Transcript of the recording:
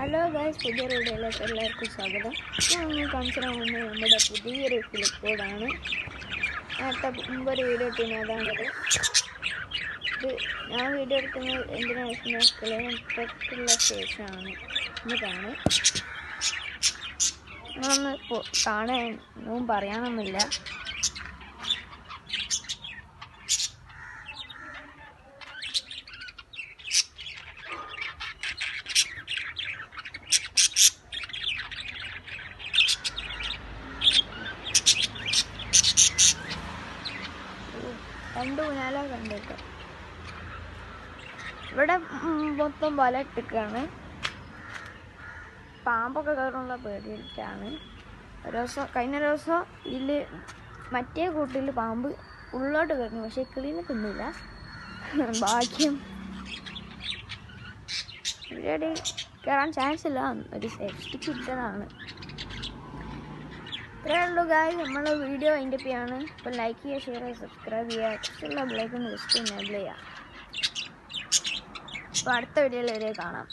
Hello guys, പുതിയ വീഡിയോയിലേക്ക് എല്ലാവർക്കും സ്വാഗതം. ഞാൻ ഒന്ന് കാണിച്ചു തരാൻ നമ്മുടെ പുതിയൊരു ഫ്ലിപ്ബോർഡാണ്. നേരത്തെ മുമ്പൊരു വീഡിയോ ഇട്ടിരുന്നു, അതാണിത്. ഇത് ഞാൻ വീഡിയോ എടുക്കുന്നത് എന്തിനാണെന്ന് വെച്ചാൽ തൊട്ടുള്ള ശേഷമാണ്. എന്നിട്ടാണ് നിങ്ങളൊന്ന് കാണാനൊന്നും പറയാനൊന്നുമില്ല. രണ്ട് ഊഞ്ഞാല കണ്ടിട്ട് ഇവിടെ മൊത്തം വല ഇട്ടിക്കാണ്. പാമ്പൊക്കെ കയറുള്ള പേടിയിട്ടാണ്. കഴിഞ്ഞ ദിവസം ഇതിൽ മറ്റേ കൂട്ടിൽ പാമ്പ് ഉള്ളോട്ട് കയറുന്നു, പക്ഷെ കിളീനെ തിന്നില്ല. ഭാഗ്യം. ഇവിടെ കയറാൻ ചാൻസ് ഇല്ല, ഒരു സേഫ്റ്റിക്ക് ഇട്ടതാണ്. ഇത്രയേ ഉള്ളൂ ഗായ്സ്, നമ്മൾ വീഡിയോ അതിൻ്റെ ആണ്. അപ്പോൾ ലൈക്ക് ചെയ്യുക, ഷെയർ ചെയ്യുക, സബ്സ്ക്രൈബ് ചെയ്യുക, ഇഷ്ടമുള്ള ബെല്ലൈക്കൺ ജസ്റ്റ് എനേബിൾ ചെയ്യുക. അപ്പോൾ അടുത്ത വീഡിയോയിൽ വരെ കാണാം.